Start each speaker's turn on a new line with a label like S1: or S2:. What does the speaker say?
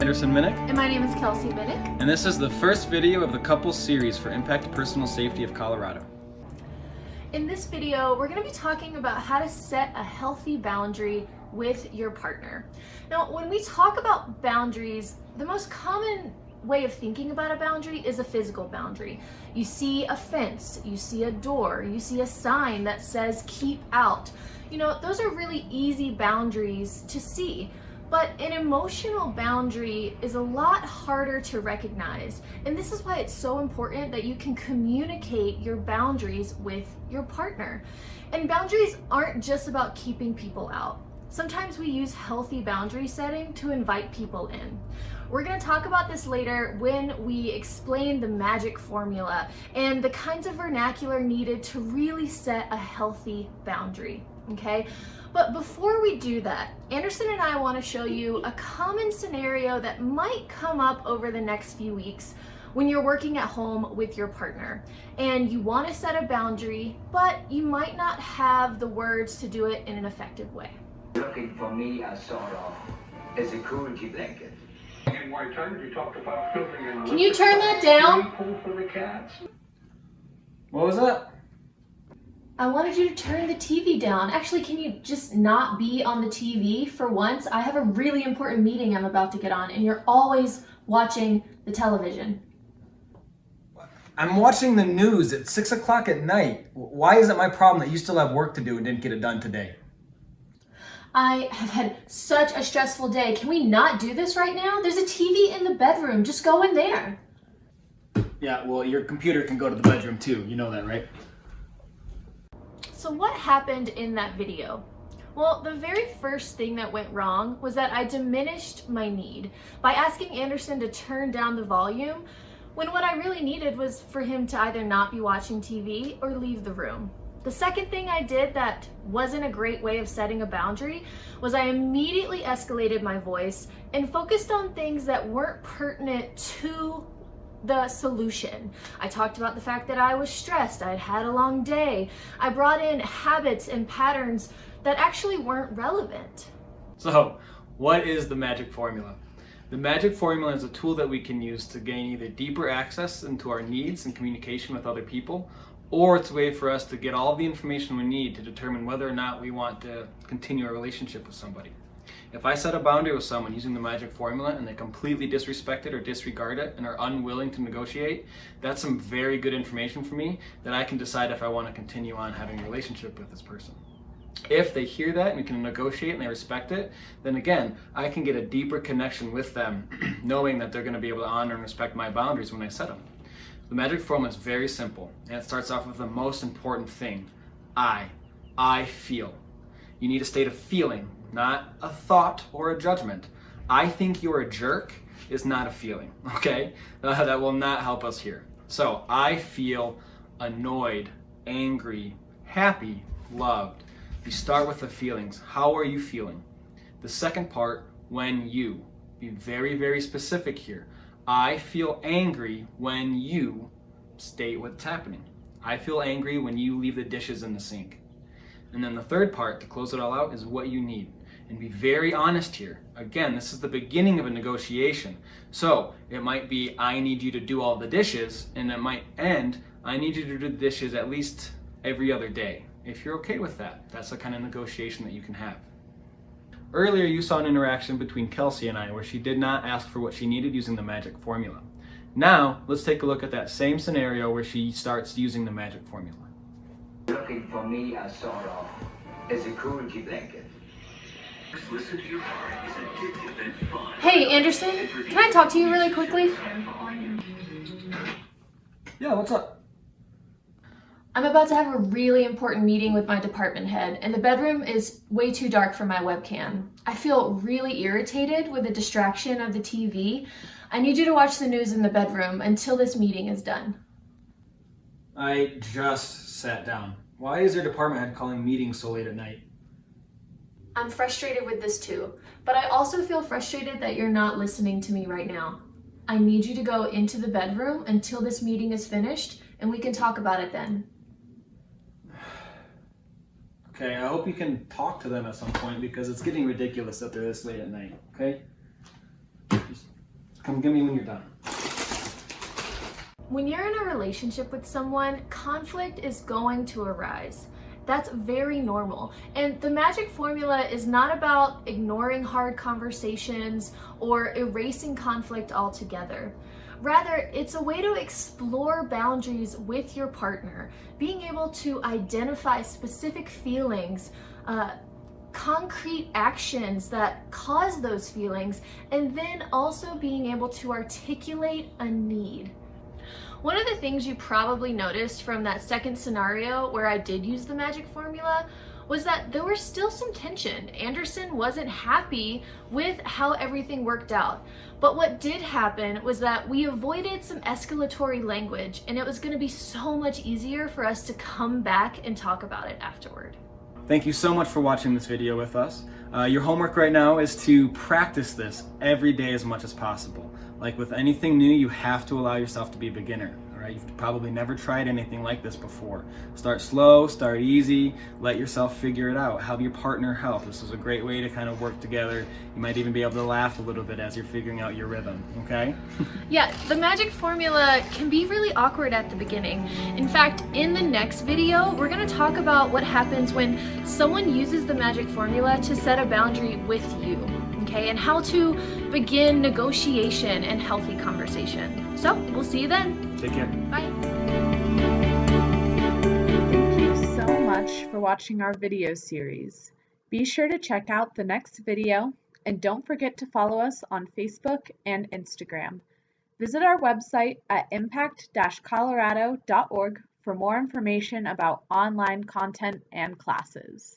S1: Anderson Minnick.
S2: And my name is Kelsey Minnick.
S1: And this is the first video of the Couples series for Impact Personal Safety of Colorado.
S2: In this video, we're going to be talking about how to set a healthy boundary with your partner. Now, when we talk about boundaries, the most common way of thinking about a boundary is a physical boundary. You see a fence, you see a door, you see a sign that says keep out. You know, those are really easy boundaries to see. But an emotional boundary is a lot harder to recognize. And this is why it's so important that you can communicate your boundaries with your partner. And boundaries aren't just about keeping people out. Sometimes we use healthy boundary setting to invite people in. We're going to talk about this later when we explain the magic formula and the kinds of vernacular needed to really set a healthy boundary, okay? But before we do that, Anderson and I want to show you a common scenario that might come up over the next few weeks when you're working at home with your partner and you want to set a boundary, but you might not have the words to do it in an effective way.
S3: Looking for me as sort of as a coolie blanket.
S4: In White Tiger, you talked about building an
S2: Can you turn that down?
S4: pool for the cats.
S1: What was that?
S2: I wanted you to turn the TV down. Actually, can you just not be on the TV for once? I have a really important meeting I'm about to get on, and you're always watching the television.
S5: I'm watching the news at 6 o'clock at night. Why is it my problem that you still have work to do and didn't get it done today?
S2: I have had such a stressful day. Can we not do this right now? There's a TV in the bedroom. Just go in there.
S5: Yeah, well, your computer can go to the bedroom too. You know that, right?
S2: So what happened in that video? Well, the very first thing that went wrong was that I diminished my need by asking Anderson to turn down the volume when what I really needed was for him to either not be watching TV or leave the room. The second thing I did that wasn't a great way of setting a boundary was I immediately escalated my voice and focused on things that weren't pertinent to the solution. I talked about the fact that I was stressed, I'd had a long day. I brought in habits and patterns that actually weren't relevant.
S1: So, what is the magic formula? The magic formula is a tool that we can use to gain either deeper access into our needs and communication with other people, or it's a way for us to get all the information we need to determine whether or not we want to continue a relationship with somebody. If I set a boundary with someone using the magic formula and they completely disrespect it or disregard it and are unwilling to negotiate, that's some very good information for me that I can decide if I want to continue on having a relationship with this person. If they hear that and we can negotiate and they respect it, then again, I can get a deeper connection with them, knowing that they're going to be able to honor and respect my boundaries when I set them. The magic formula is very simple, and it starts off with the most important thing. I feel. You need a state of feeling, not a thought or a judgment. I think you're a jerk is not a feeling, okay? That will not help us here. So I feel annoyed, angry, happy, loved. You start with the feelings. How are you feeling? The second part, when you. Be very, very specific here. I feel angry when you state what's happening. I feel angry when you leave the dishes in the sink. And then the third part, to close it all out, is what you need. And be very honest here. Again, this is the beginning of a negotiation. So it might be, I need you to do all the dishes, and it might end, I need you to do the dishes at least every other day. If you're okay with that, that's the kind of negotiation that you can have. Earlier, you saw an interaction between Kelsey and I where she did not ask for what she needed using the magic formula. Now, let's take a look at that same scenario where she starts using the magic formula.
S3: Looking for me as sort of as a coolie blanket.
S4: Listen to your heart is addictive and fun.
S2: Hey, Anderson, can I talk to you really quickly?
S5: Yeah, what's up?
S2: I'm about to have a really important meeting with my department head, and the bedroom is way too dark for my webcam. I feel really irritated with the distraction of the TV. I need you to watch the news in the bedroom until this meeting is done.
S5: I just sat down. Why is your department head calling meetings so late at night?
S2: I'm frustrated with this too, but I also feel frustrated that you're not listening to me right now. I need you to go into the bedroom until this meeting is finished, and we can talk about it then.
S5: Okay, I hope you can talk to them at some point because it's getting ridiculous that they're this late at night, okay? Just
S1: Come get me when you're done.
S2: When you're in a relationship with someone, conflict is going to arise. That's very normal. And the magic formula is not about ignoring hard conversations or erasing conflict altogether. Rather, it's a way to explore boundaries with your partner, being able to identify specific feelings, concrete actions that cause those feelings, and then also being able to articulate a need. One of the things you probably noticed from that second scenario where I did use the magic formula was that there was still some tension. Anderson wasn't happy with how everything worked out. But what did happen was that we avoided some escalatory language, and it was going to be so much easier for us to come back and talk about it afterward.
S1: Thank you so much for watching this video with us. Your homework right now is to practice this every day as much as possible. Like with anything new, you have to allow yourself to be a beginner. All right, you've probably never tried anything like this before. Start slow, start easy, let yourself figure it out. Have your partner help. This is a great way to kind of work together. You might even be able to laugh a little bit as you're figuring out your rhythm, okay?
S2: Yeah, the magic formula can be really awkward at the beginning. In fact, in the next video, we're going to talk about what happens when someone uses the magic formula to set a boundary with you, okay? And how to begin negotiation and healthy conversation. So, we'll see you then.
S1: Take care.
S2: Bye.
S6: Thank you so much for watching our video series. Be sure to check out the next video and don't forget to follow us on Facebook and Instagram. Visit our website at impact-colorado.org for more information about online content and classes.